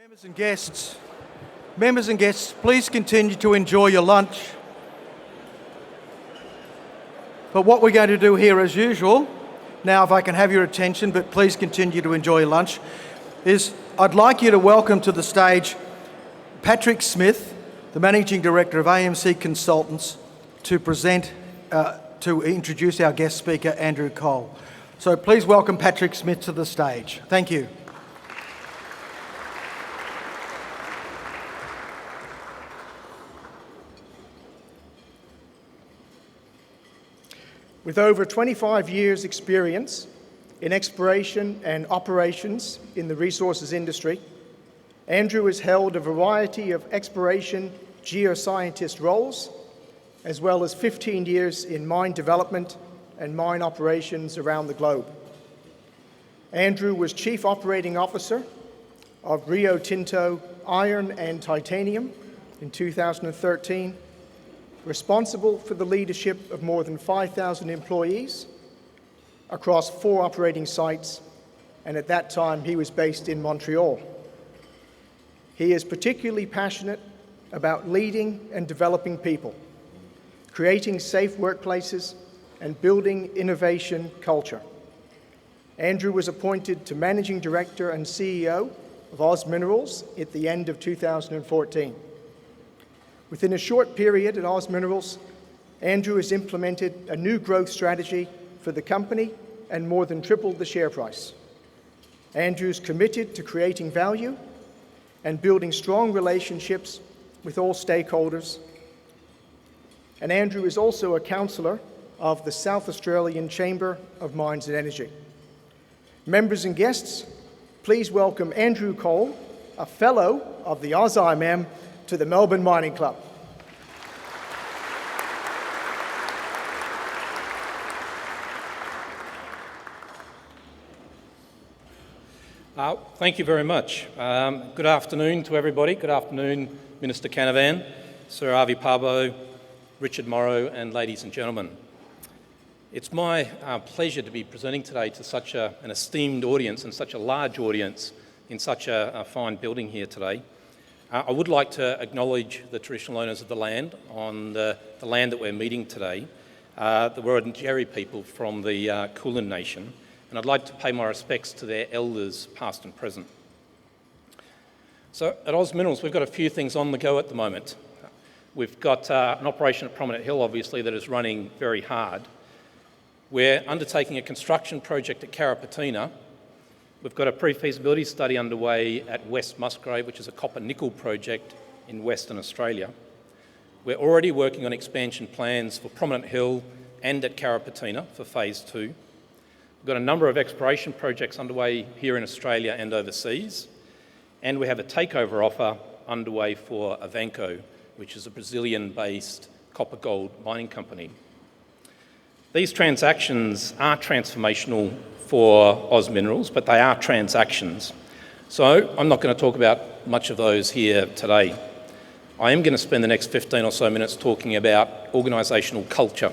Members and guests, please continue to enjoy your lunch. But what we're going to do here as usual, now if I can have your attention, but please continue to enjoy your lunch, is I'd like you to welcome to the stage Patrick Smith, the Managing Director of AMC Consultants, to introduce our guest speaker, Andrew Cole. So please welcome Patrick Smith to the stage. Thank you. With over 25 years' experience in exploration and operations in the resources industry, Andrew has held a variety of exploration geoscientist roles, as well as 15 years in mine development and mine operations around the globe. Andrew was Chief Operating Officer of Rio Tinto Iron and Titanium in 2013, responsible for the leadership of more than 5,000 employees across 4 operating sites, and at that time he was based in Montreal. He is particularly passionate about leading and developing people, creating safe workplaces, and building innovation culture. Andrew was appointed to Managing Director and CEO of Oz Minerals at the end of 2014. Within a short period at Oz Minerals, Andrew has implemented a new growth strategy for the company and more than tripled the share price. Andrew is committed to creating value and building strong relationships with all stakeholders. And Andrew is also a councillor of the South Australian Chamber of Mines and Energy. Members and guests, please welcome Andrew Cole, a Fellow of the AusIMM, to the Melbourne Mining Club. Thank you very much. Good afternoon to everybody. Good afternoon, Minister Canavan, Sir Avi Parbo, Richard Morrow, and ladies and gentlemen. It's my pleasure to be presenting today to such an esteemed audience and such a large audience in such a fine building here today. I would like to acknowledge the traditional owners of the land on the land that we're meeting today, the Wurundjeri people from the Kulin Nation, and I'd like to pay my respects to their elders, past and present. So at Oz Minerals, we've got a few things on the go at the moment. We've got an operation at Prominent Hill, obviously, that is running very hard. We're undertaking a construction project at Carrapateena. We've got a pre-feasibility study underway at West Musgrave, which is a copper-nickel project in Western Australia. We're already working on expansion plans for Prominent Hill and at Carrapateena for Phase 2. We've got a number of exploration projects underway here in Australia and overseas, and we have a takeover offer underway for Avanco, which is a Brazilian-based copper-gold mining company. These transactions are transformational for Oz Minerals, but they are transactions. So I'm not going to talk about much of those here today. I am going to spend the next 15 or so minutes talking about organisational culture.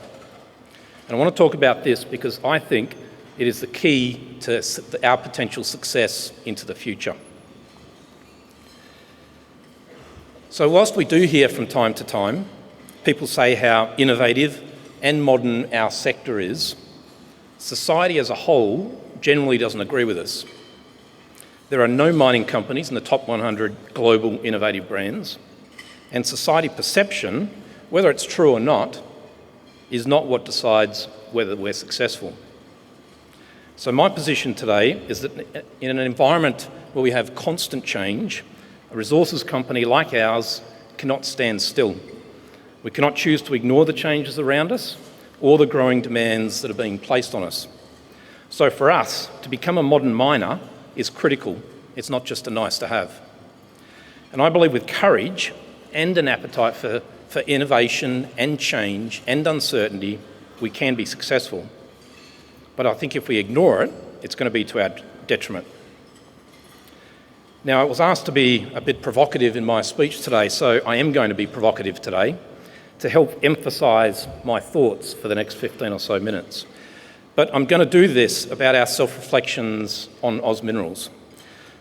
And I want to talk about this because I think it is the key to our potential success into the future. So whilst we do hear from time to time, people say how innovative and modern our sector is, society as a whole generally doesn't agree with us. There are no mining companies in the top 100 global innovative brands, and society perception, whether it's true or not, is not what decides whether we're successful. So my position today is that in an environment where we have constant change, a resources company like ours cannot stand still. We cannot choose to ignore the changes around us or the growing demands that are being placed on us. So for us, to become a modern miner is critical. It's not just a nice to have. And I believe with courage and an appetite for innovation and change and uncertainty, we can be successful. But I think if we ignore it, it's going to be to our detriment. Now, I was asked to be a bit provocative in my speech today, so I am going to be provocative today to help emphasise my thoughts for the next 15 or so minutes. But I'm going to do this about our self-reflections on Oz Minerals.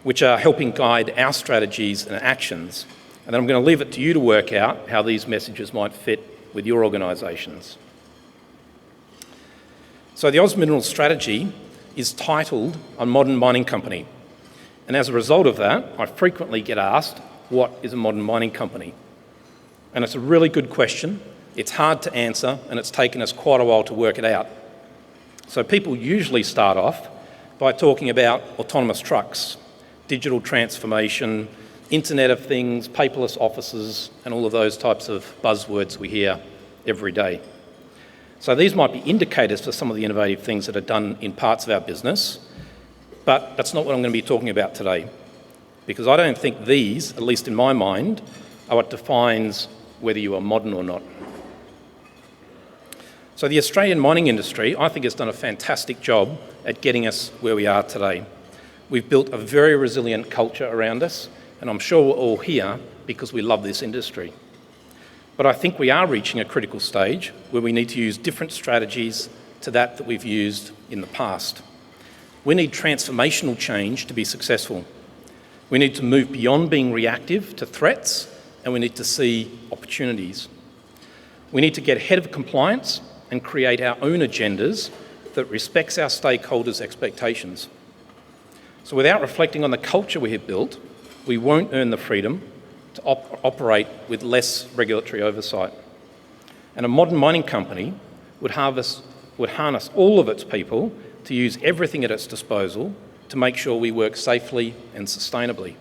which are helping guide our strategies and actions. And then I'm going to leave it to you to work out how these messages might fit with your organisations. So the Oz Minerals strategy is titled A Modern Mining Company. And as a result of that, I frequently get asked, what is a modern mining company? And it's a really good question. It's hard to answer, and it's taken us quite a while to work it out. So people usually start off by talking about autonomous trucks, digital transformation, Internet of Things, paperless offices, and all of those types of buzzwords we hear every day. So these might be indicators for some of the innovative things that are done in parts of our business, but that's not what I'm going to be talking about today, because I don't think these, at least in my mind, are what defines whether you are modern or not. So the Australian mining industry, I think, has done a fantastic job at getting us where we are today. We've built a very resilient culture around us, and I'm sure we're all here because we love this industry. But I think we are reaching a critical stage where we need to use different strategies to that we've used in the past. We need transformational change to be successful. We need to move beyond being reactive to threats, and we need to see opportunities. We need to get ahead of compliance and create our own agendas that respects our stakeholders' expectations. So without reflecting on the culture we have built, we won't earn the freedom to operate with less regulatory oversight. And a modern mining company would harness all of its people to use everything at its disposal to make sure we work safely and sustainably.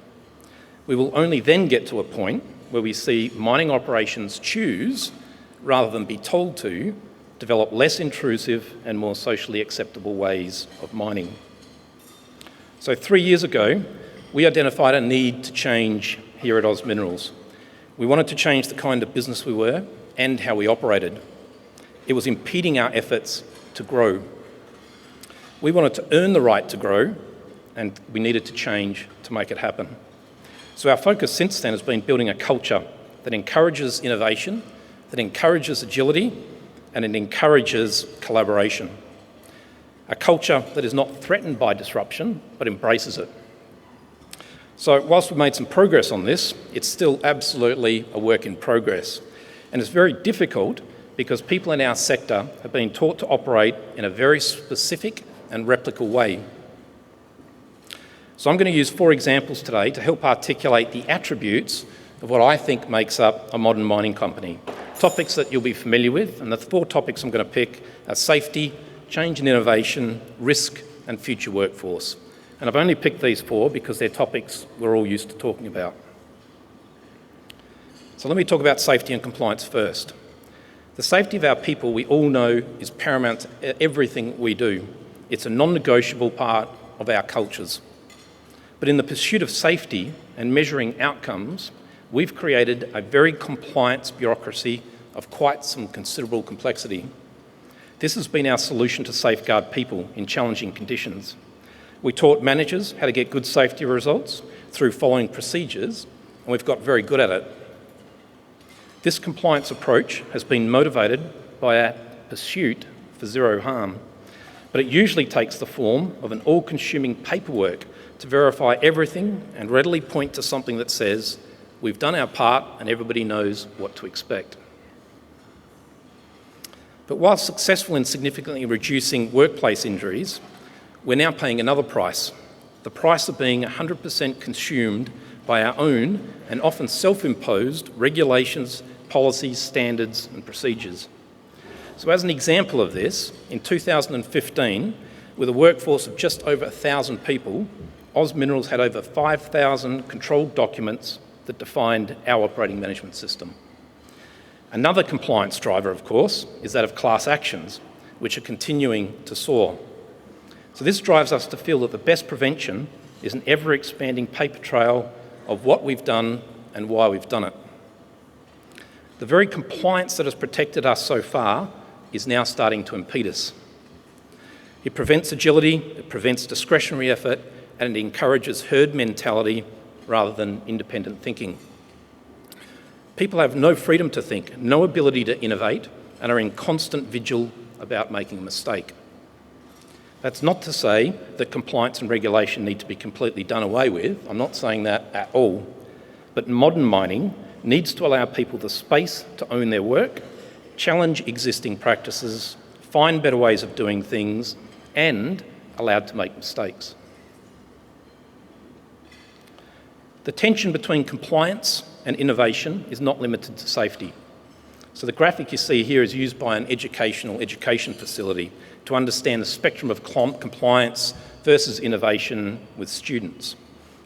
We will only then get to a point where we see mining operations choose, rather than be told to, develop less intrusive and more socially acceptable ways of mining. So 3 years ago, we identified a need to change here at Oz Minerals. We wanted to change the kind of business we were and how we operated. It was impeding our efforts to grow. We wanted to earn the right to grow, and we needed to change to make it happen. So our focus since then has been building a culture that encourages innovation, that encourages agility, and it encourages collaboration. A culture that is not threatened by disruption, but embraces it. So whilst we've made some progress on this, it's still absolutely a work in progress. And it's very difficult because people in our sector have been taught to operate in a very specific and replicable way. So I'm going to use 4 examples today to help articulate the attributes of what I think makes up a modern mining company. Topics that you'll be familiar with, and the 4 topics I'm going to pick are safety, change and innovation, risk, and future workforce. And I've only picked these 4 because they're topics we're all used to talking about. So let me talk about safety and compliance first. The safety of our people, we all know, is paramount to everything we do. It's a non-negotiable part of our cultures. But in the pursuit of safety and measuring outcomes, we've created a very compliance bureaucracy of quite some considerable complexity. This has been our solution to safeguard people in challenging conditions. We taught managers how to get good safety results through following procedures, and we've got very good at it. This compliance approach has been motivated by our pursuit for zero harm, but it usually takes the form of an all-consuming paperwork to verify everything and readily point to something that says, we've done our part and everybody knows what to expect. But while successful in significantly reducing workplace injuries, we're now paying another price, the price of being 100% consumed by our own and often self-imposed regulations, policies, standards and procedures. So as an example of this, in 2015, with a workforce of just over 1,000 people, Oz Minerals had over 5,000 controlled documents that defined our operating management system. Another compliance driver, of course, is that of class actions, which are continuing to soar. So this drives us to feel that the best prevention is an ever-expanding paper trail of what we've done and why we've done it. The very compliance that has protected us so far is now starting to impede us. It prevents agility, it prevents discretionary effort, and it encourages herd mentality rather than independent thinking. People have no freedom to think, no ability to innovate, and are in constant vigil about making a mistake. That's not to say that compliance and regulation need to be completely done away with. I'm not saying that at all. But modern mining needs to allow people the space to own their work, challenge existing practices, find better ways of doing things, and allowed to make mistakes. The tension between compliance and innovation is not limited to safety. So the graphic you see here is used by an education facility to understand the spectrum of compliance versus innovation with students.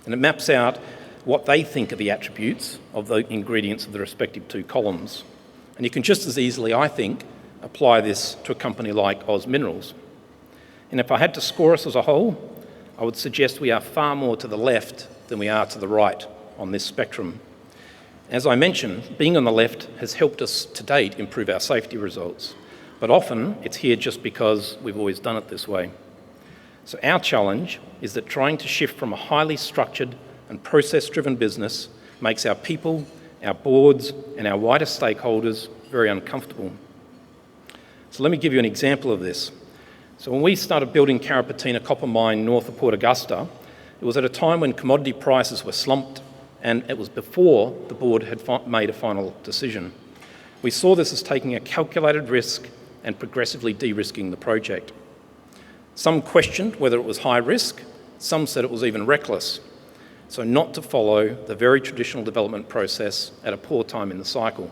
And it maps out what they think are the attributes of the ingredients of the respective two columns. And you can just as easily, I think, apply this to a company like Oz Minerals. And if I had to score us as a whole, I would suggest we are far more to the left than we are to the right on this spectrum. As I mentioned, being on the left has helped us to date improve our safety results, but often it's here just because we've always done it this way. So our challenge is that trying to shift from a highly structured and process-driven business makes our people, our boards, and our wider stakeholders very uncomfortable. So let me give you an example of this. So when we started building Carrapateena copper mine north of Port Augusta, it was at a time when commodity prices were slumped, and it was before the board had made a final decision. We saw this as taking a calculated risk and progressively de-risking the project. Some questioned whether it was high risk, some said it was even reckless, so not to follow the very traditional development process at a poor time in the cycle.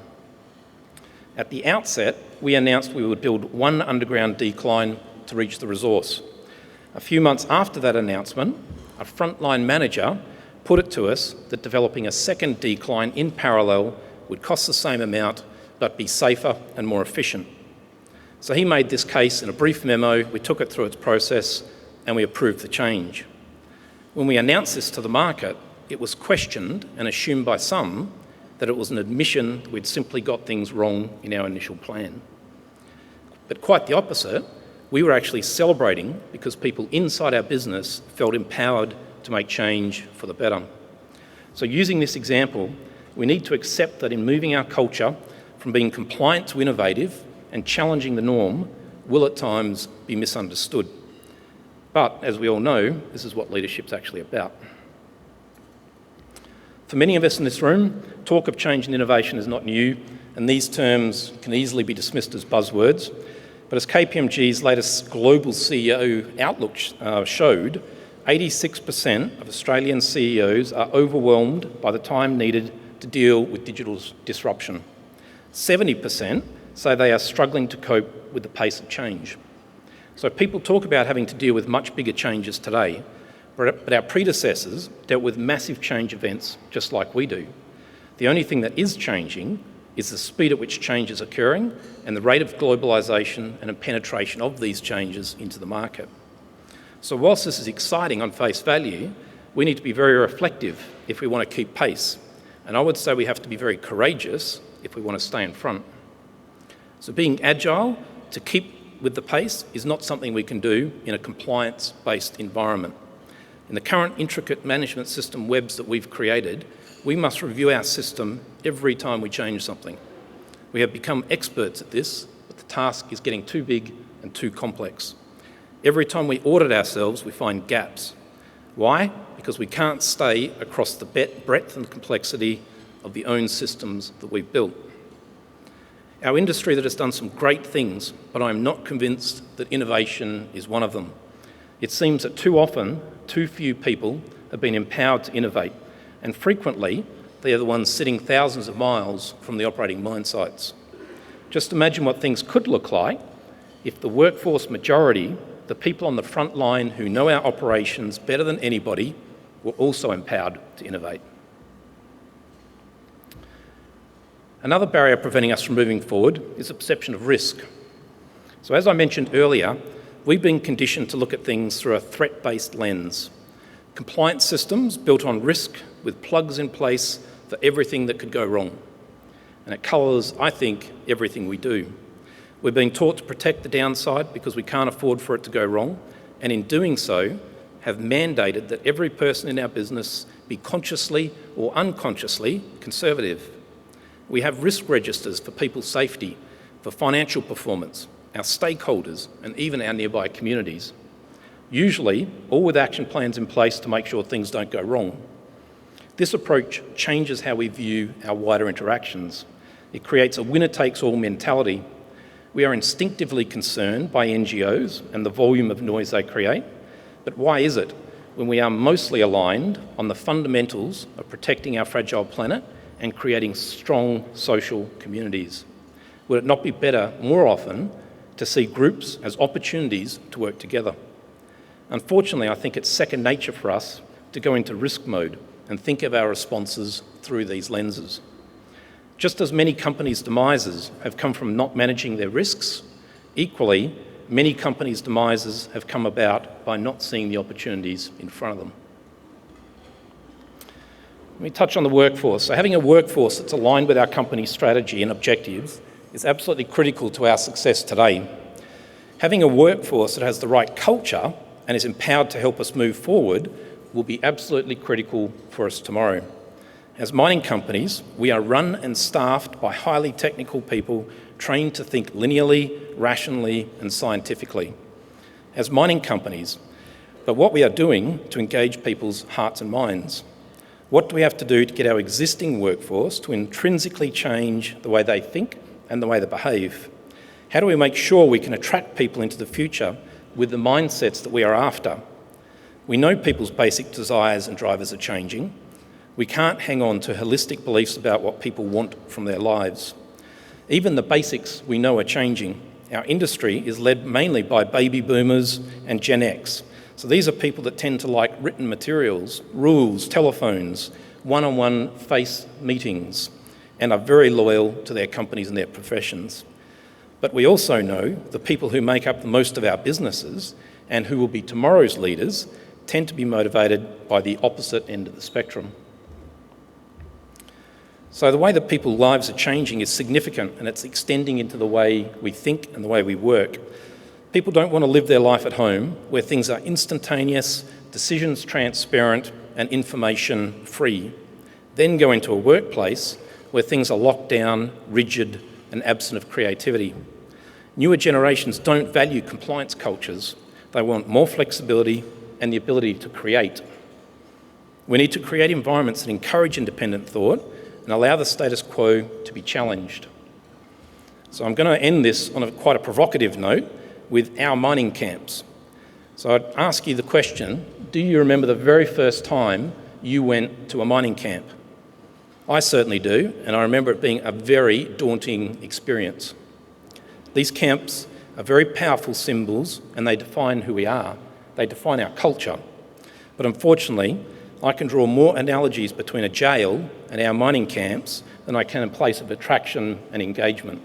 At the outset, we announced we would build one underground decline to reach the resource. A few months after that announcement, a frontline manager put it to us that developing a second decline in parallel would cost the same amount but be safer and more efficient. So he made this case in a brief memo, we took it through its process, and we approved the change. When we announced this to the market, it was questioned and assumed by some that it was an admission we'd simply got things wrong in our initial plan. But quite the opposite, we were actually celebrating because people inside our business felt empowered to make change for the better. So using this example, we need to accept that in moving our culture from being compliant to innovative and challenging the norm will at times be misunderstood. But as we all know, this is what leadership's actually about. For many of us in this room, talk of change and innovation is not new, and these terms can easily be dismissed as buzzwords. But as KPMG's latest global CEO outlook showed, 86% of Australian CEOs are overwhelmed by the time needed to deal with digital disruption. 70% say they are struggling to cope with the pace of change. So people talk about having to deal with much bigger changes today, but our predecessors dealt with massive change events just like we do. The only thing that is changing is the speed at which change is occurring and the rate of globalisation and a penetration of these changes into the market. So whilst this is exciting on face value, we need to be very reflective if we want to keep pace. And I would say we have to be very courageous if we want to stay in front. So being agile to keep with the pace is not something we can do in a compliance-based environment. In the current intricate management system webs that we've created, we must review our system every time we change something. We have become experts at this, but the task is getting too big and too complex. Every time we audit ourselves, we find gaps. Why? Because we can't stay across the breadth and complexity of the own systems that we've built. Our industry that has done some great things, but I'm not convinced that innovation is one of them. It seems that too often, too few people have been empowered to innovate, and frequently they are the ones sitting thousands of miles from the operating mine sites. Just imagine what things could look like if the workforce majority, the people on the front line who know our operations better than anybody, were also empowered to innovate. Another barrier preventing us from moving forward is the perception of risk. So as I mentioned earlier, we've been conditioned to look at things through a threat-based lens. Compliance systems built on risk with plugs in place for everything that could go wrong. And it colours, I think, everything we do. We're being taught to protect the downside because we can't afford for it to go wrong, and in doing so, have mandated that every person in our business be consciously or unconsciously conservative. We have risk registers for people's safety, for financial performance, our stakeholders, and even our nearby communities. usually all with action plans in place to make sure things don't go wrong. This approach changes how we view our wider interactions. It creates a winner-takes-all mentality. We are instinctively concerned by NGOs and the volume of noise they create, but why is it when we are mostly aligned on the fundamentals of protecting our fragile planet and creating strong social communities? Would it not be better, more often, to see groups as opportunities to work together? Unfortunately, I think it's second nature for us to go into risk mode and think of our responses through these lenses. Just as many companies' demises have come from not managing their risks, equally, many companies' demises have come about by not seeing the opportunities in front of them. Let me touch on the workforce. So having a workforce that's aligned with our company's strategy and objectives is absolutely critical to our success today. Having a workforce that has the right culture and is empowered to help us move forward will be absolutely critical for us tomorrow. As mining companies, we are run and staffed by highly technical people trained to think linearly, rationally, and scientifically. As mining companies, but what we are doing to engage people's hearts and minds. What do we have to do to get our existing workforce to intrinsically change the way they think and the way they behave? How do we make sure we can attract people into the future with the mindsets that we are after? We know people's basic desires and drivers are changing. We can't hang on to holistic beliefs about what people want from their lives. Even the basics we know are changing. Our industry is led mainly by baby boomers and Gen X. So these are people that tend to like written materials, rules, telephones, one-on-one face meetings, and are very loyal to their companies and their professions. But we also know the people who make up the most of our businesses and who will be tomorrow's leaders tend to be motivated by the opposite end of the spectrum. So the way that people's lives are changing is significant, and it's extending into the way we think and the way we work. People don't want to live their life at home where things are instantaneous, decisions transparent, and information free. Then go into a workplace where things are locked down, rigid, and absent of creativity. Newer generations don't value compliance cultures. They want more flexibility and the ability to create. We need to create environments that encourage independent thought and allow the status quo to be challenged. So I'm going to end this on quite a provocative note with our mining camps. So I'd ask you the question, do you remember the very first time you went to a mining camp? I certainly do, and I remember it being a very daunting experience. These camps are very powerful symbols, and they define who we are. They define our culture. But unfortunately, I can draw more analogies between a jail and our mining camps than I can in place of attraction and engagement.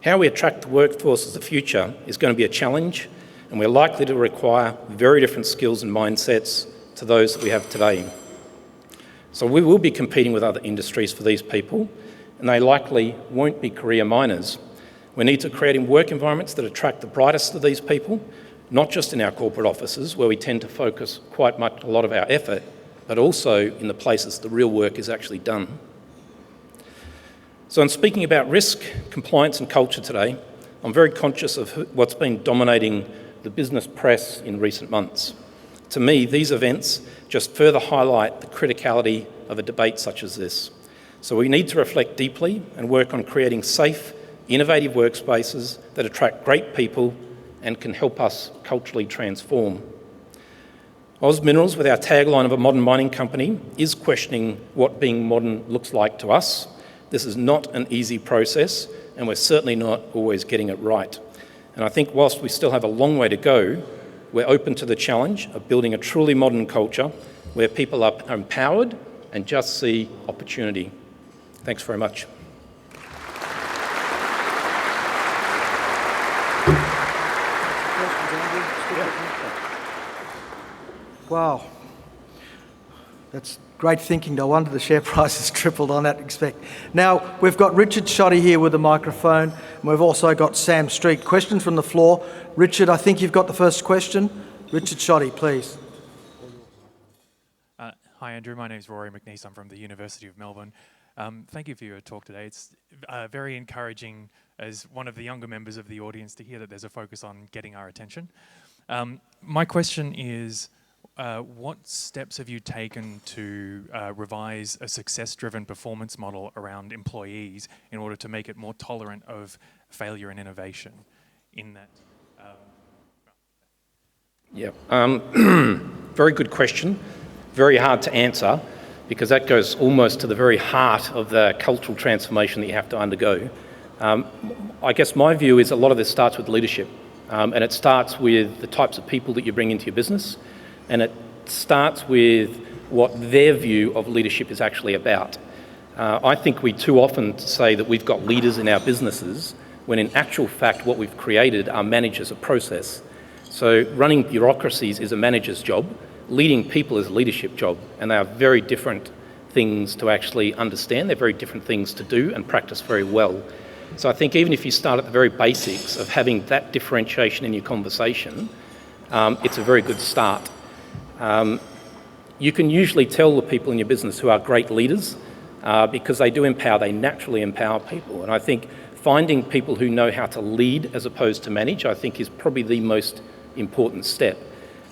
How we attract the workforce of the future is going to be a challenge, and we're likely to require very different skills and mindsets to those that we have today. So we will be competing with other industries for these people, and they likely won't be career miners. We need to create work environments that attract the brightest of these people, not just in our corporate offices where we tend to focus quite much a lot of our effort, but also in the places the real work is actually done. So in speaking about risk, compliance and culture today, I'm very conscious of what's been dominating the business press in recent months. To me, these events just further highlight the criticality of a debate such as this. So we need to reflect deeply and work on creating safe, innovative workspaces that attract great people and can help us culturally transform. Oz Minerals, with our tagline of a modern mining company, is questioning what being modern looks like to us. This is not an easy process, and we're certainly not always getting it right. And I think whilst we still have a long way to go, we're open to the challenge of building a truly modern culture where people are empowered and just see opportunity. Thanks very much. Wow. That's great thinking. No wonder the share price has tripled on that expect. Now, we've got Richard Shoddy here with the microphone, and we've also got Sam Street. Questions from the floor. Richard, I think you've got the first question. Richard Shoddy, please. Hi, Andrew. My name is Rory McNeese. I'm from the University of Melbourne. Thank you for your talk today. It's very encouraging as one of the younger members of the audience to hear that there's a focus on getting our attention. My question is, what steps have you taken to revise a success-driven performance model around employees in order to make it more tolerant of failure and innovation in that? Yeah, very good question. Very hard to answer because that goes almost to the very heart of the cultural transformation that you have to undergo. I guess my view is a lot of this starts with leadership, and it starts with the types of people that you bring into your business, and it starts with what their view of leadership is actually about. I think we too often say that we've got leaders in our businesses when in actual fact what we've created are managers of process. So running bureaucracies is a manager's job, leading people is a leadership job, and they are very different things to actually understand. They're very different things to do and practice very well. So I think even if you start at the very basics of having that differentiation in your conversation, it's a very good start. You can usually tell the people in your business who are great leaders because they do empower, they naturally empower people. And I think finding people who know how to lead as opposed to manage, I think is probably the most important step.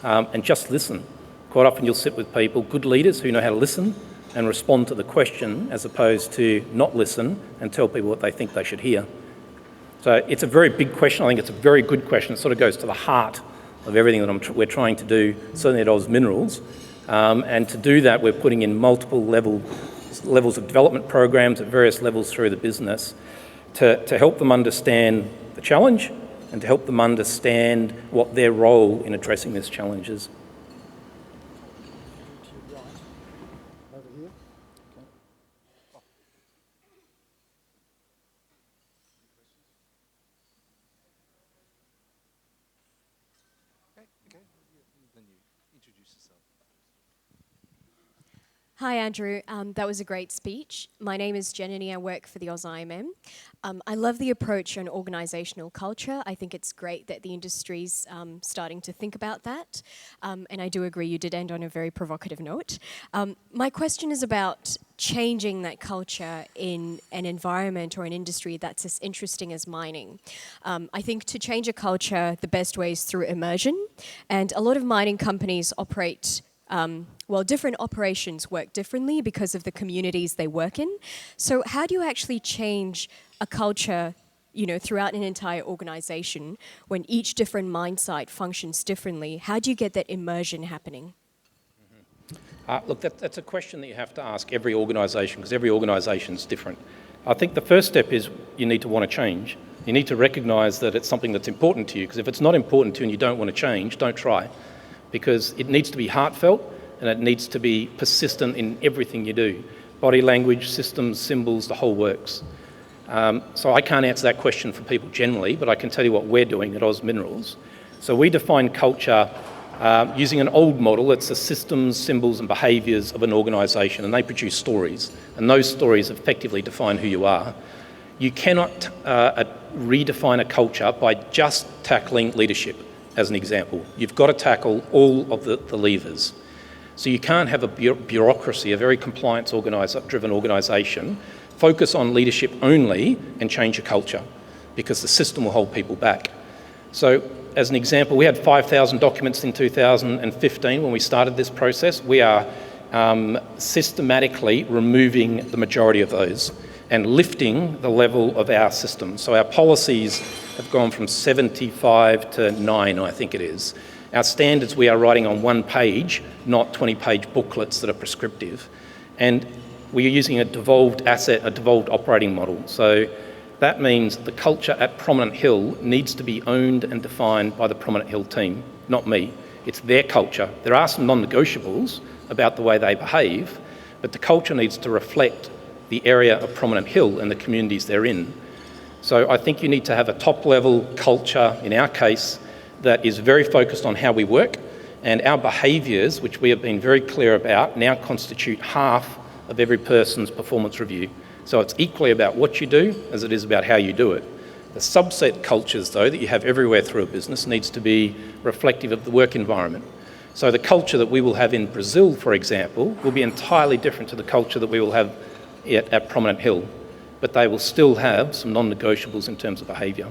And just listen. Quite often you'll sit with people, good leaders who know how to listen and respond to the question as opposed to not listen and tell people what they think they should hear. So it's a very big question. I think it's a very good question. It sort of goes to the heart of everything that we're trying to do, certainly at Oz Minerals. And to do that, we're putting in multiple levels of development programs at various levels through the business to help them understand the challenge and to help them understand what their role in addressing this challenge is. Hi, Andrew. That was a great speech. My name is Jenny. I work for the AusIMM. I love the approach on organisational culture. I think it's great that the industry's starting to think about that. And I do agree you did end on a very provocative note. My question is about changing that culture in an environment or an industry that's as interesting as mining. I think to change a culture, the best way is through immersion. And a lot of mining companies operate different operations work differently because of the communities they work in. So how do you actually change a culture, throughout an entire organization when each different mine site functions differently? How do you get that immersion happening? Look, that's a question that you have to ask every organisation because every organisation is different. I think the first step is you need to want to change. You need to recognise that it's something that's important to you because if it's not important to you and you don't want to change, don't try. Because it needs to be heartfelt and it needs to be persistent in everything you do. Body language, systems, symbols, the whole works. So I can't answer that question for people generally, but I can tell you what we're doing at Oz Minerals. So we define culture using an old model. It's the systems, symbols and behaviours of an organisation, and they produce stories. And those stories effectively define who you are. You cannot redefine a culture by just tackling leadership. As an example, you've got to tackle all of the levers. So you can't have a bureaucracy, a very compliance-driven organisation, focus on leadership only and change your culture because the system will hold people back. So as an example, we had 5,000 documents in 2015 when we started this process. We are systematically removing the majority of those and lifting the level of our system. So our policies have gone from 75 to 9, I think it is. Our standards we are writing on one page, not 20-page booklets that are prescriptive. And we are using a devolved asset, a devolved operating model. So that means the culture at Prominent Hill needs to be owned and defined by the Prominent Hill team, not me. It's their culture. There are some non-negotiables about the way they behave, but the culture needs to reflect the area of Prominent Hill and the communities they're in. So I think you need to have a top-level culture, in our case, that is very focused on how we work, and our behaviours, which we have been very clear about, now constitute half of every person's performance review. So it's equally about what you do as it is about how you do it. The subset cultures, though, that you have everywhere through a business needs to be reflective of the work environment. So the culture that we will have in Brazil, for example, will be entirely different to the culture that we will have at Prominent Hill, but they will still have some non-negotiables in terms of behaviour.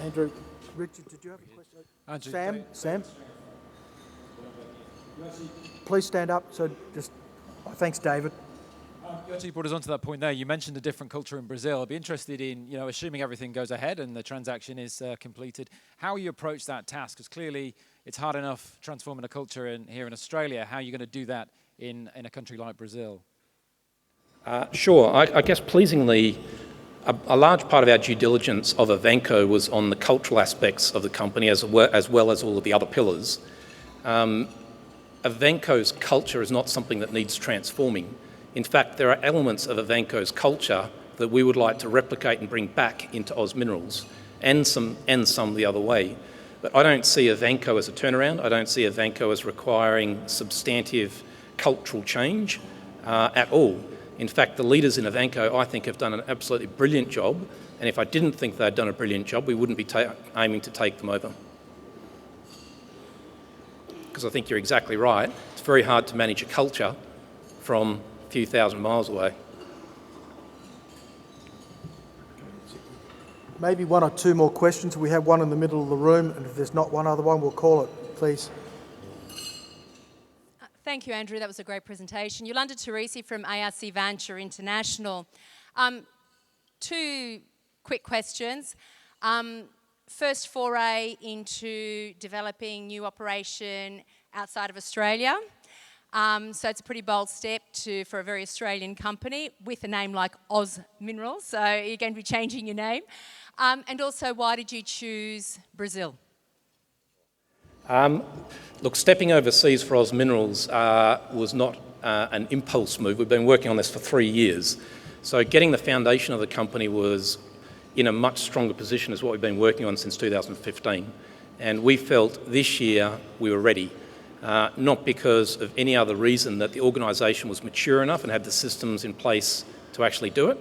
Andrew, Richard, did you have a question? Andrew, Sam? Please stand up. Thanks, David. You actually brought us onto that point there. You mentioned a different culture in Brazil. I'd be interested in, assuming everything goes ahead and the transaction is completed, how you approach that task. Because clearly it's hard enough transforming a culture here in Australia. How are you going to do that in a country like Brazil? Sure. I guess pleasingly, a large part of our due diligence of Avanco was on the cultural aspects of the company as well as all of the other pillars. Avanco's culture is not something that needs transforming. In fact, there are elements of Avanco's culture that we would like to replicate and bring back into Oz Minerals, and some the other way. But I don't see Avanco as a turnaround. I don't see Avanco as requiring substantive cultural change at all. In fact, the leaders in Avanco, I think, have done an absolutely brilliant job. And if I didn't think they'd done a brilliant job, we wouldn't be aiming to take them over. Because I think you're exactly right. It's very hard to manage a culture from a few thousand miles away. Maybe one or two more questions. We have one in the middle of the room, and if there's not one other one, we'll call it, please. Thank you, Andrew. That was a great presentation. Yolanda Teresi from ARC Venture International. Two quick questions. First foray into developing new operation outside of Australia. So it's a pretty bold step for a very Australian company with a name like Oz Minerals. So you're going to be changing your name. And also, why did you choose Brazil? Look, stepping overseas for Oz Minerals was not an impulse move. We've been working on this for 3 years. So getting the foundation of the company was in a much stronger position as what we've been working on since 2015. And we felt this year we were ready, not because of any other reason that the organisation was mature enough and had the systems in place to actually do it.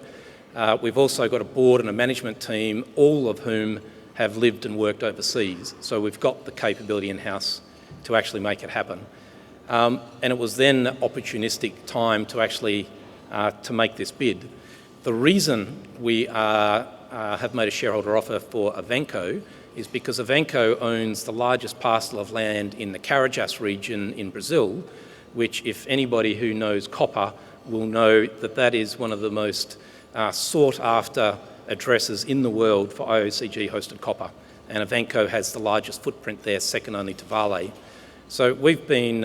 We've also got a board and a management team, all of whom have lived and worked overseas. So we've got the capability in-house to actually make it happen. And it was then opportunistic time to actually to make this bid. The reason we have made a shareholder offer for Avanco is because Avanco owns the largest parcel of land in the Carajás region in Brazil, which, if anybody who knows copper will know that that is one of the most sought after addresses in the world for IOCG-hosted copper, and Avanco has the largest footprint there, second only to Vale. So we've been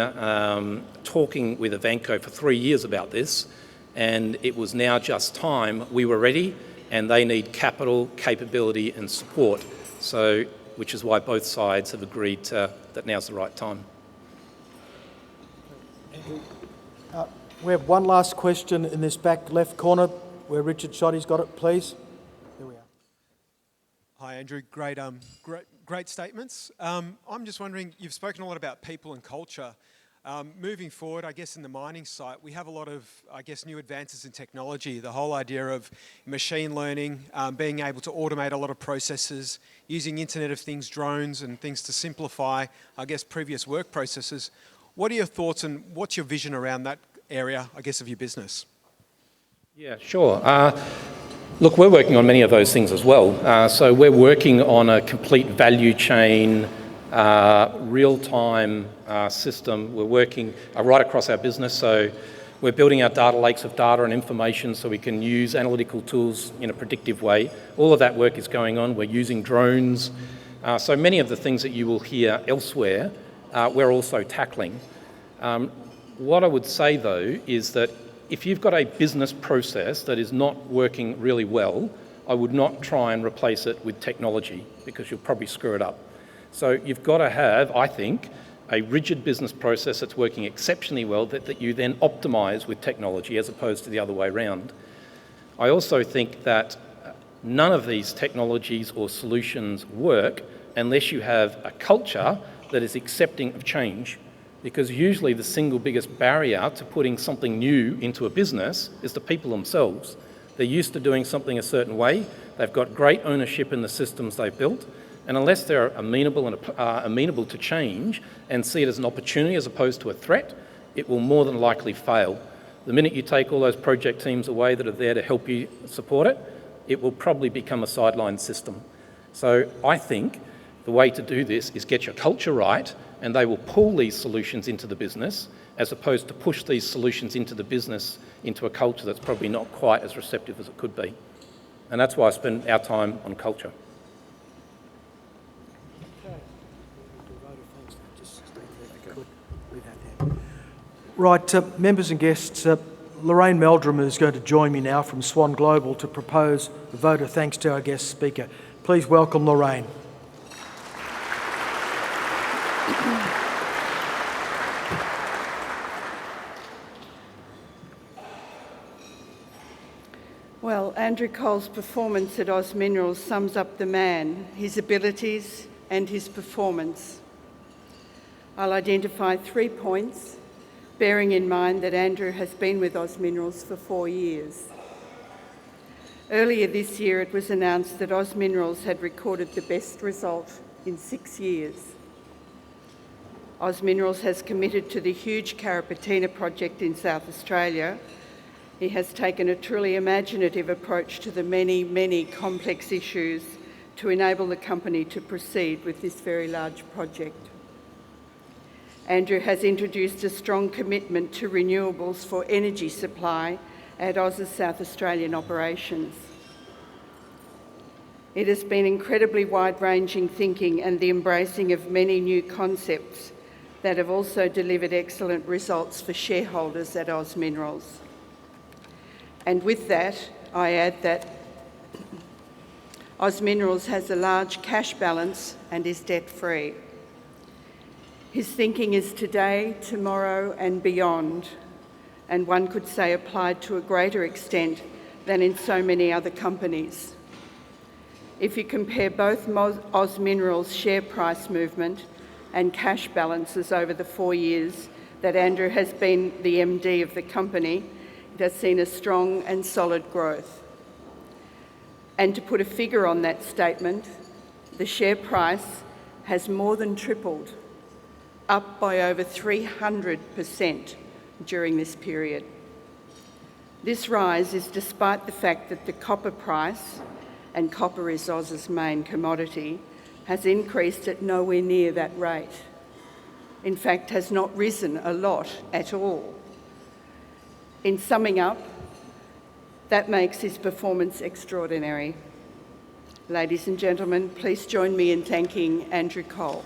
talking with Avanco for 3 years about this, and it was now just time. We were ready, and they need capital, capability and support, so which is why both sides have agreed that now's the right time. We have one last question in this back left corner where Richard Shoddy's got it, please. There we are. Hi, Andrew. Great statements. I'm just wondering, you've spoken a lot about people and culture. Moving forward, I guess in the mining site, we have a lot of, new advances in technology. The whole idea of machine learning, being able to automate a lot of processes, using Internet of Things, drones and things to simplify, previous work processes. What are your thoughts and what's your vision around that area, of your business? Yeah, sure. Look, we're working on many of those things as well. So we're working on a complete value chain, real-time system. We're working right across our business. So we're building our data lakes of data and information so we can use analytical tools in a predictive way. All of that work is going on. We're using drones. So many of the things that you will hear elsewhere, we're also tackling. What I would say, though, is that if you've got a business process that is not working really well, I would not try and replace it with technology because you'll probably screw it up. So you've got to have, I think, a rigid business process that's working exceptionally well that you then optimise with technology as opposed to the other way around. I also think that none of these technologies or solutions work unless you have a culture that is accepting of change. Because usually the single biggest barrier to putting something new into a business is the people themselves. They're used to doing something a certain way. They've got great ownership in the systems they've built. And unless they're amenable to change and see it as an opportunity as opposed to a threat, it will more than likely fail. The minute you take all those project teams away that are there to help you support it, it will probably become a sideline system. So I think the way to do this is get your culture right, and they will pull these solutions into the business, as opposed to push these solutions into the business into a culture that's probably not quite as receptive as it could be. And that's why I spend our time on culture. Right, members and guests, Lorraine Meldrum is going to join me now from Swan Global to propose a vote of thanks to our guest speaker. Please welcome Lorraine. Well, Andrew Cole's performance at Oz Minerals sums up the man, his abilities and his performance. I'll identify 3 points, bearing in mind that Andrew has been with Oz Minerals for 4 years. Earlier this year, it was announced that Oz Minerals had recorded the best result in 6 years. Oz Minerals has committed to the huge Carrapateena project in South Australia. He has taken a truly imaginative approach to the many, many complex issues to enable the company to proceed with this very large project. Andrew has introduced a strong commitment to renewables for energy supply at Oz's South Australian operations. It has been incredibly wide-ranging thinking and the embracing of many new concepts that have also delivered excellent results for shareholders at Oz Minerals. And with that, I add that Oz Minerals has a large cash balance and is debt-free. His thinking is today, tomorrow and beyond, and one could say applied to a greater extent than in so many other companies. If you compare both Oz Minerals' share price movement and cash balances over the 4 years that Andrew has been the MD of the company, it has seen a strong and solid growth. And to put a figure on that statement, the share price has more than tripled, up by over 300% during this period. This rise is despite the fact that the copper price, and copper is Oz's main commodity, has increased at nowhere near that rate. In fact, has not risen a lot at all. In summing up, that makes his performance extraordinary. Ladies and gentlemen, please join me in thanking Andrew Cole.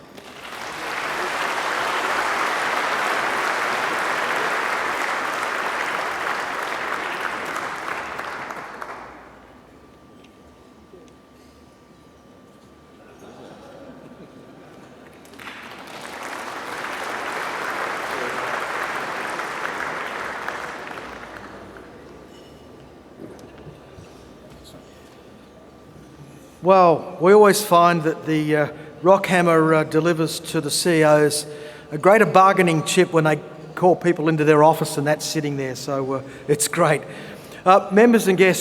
Well, we always find that the Rockhammer delivers to the CEOs a greater bargaining chip when they call people into their office and that's sitting there, so it's great. Members and guests,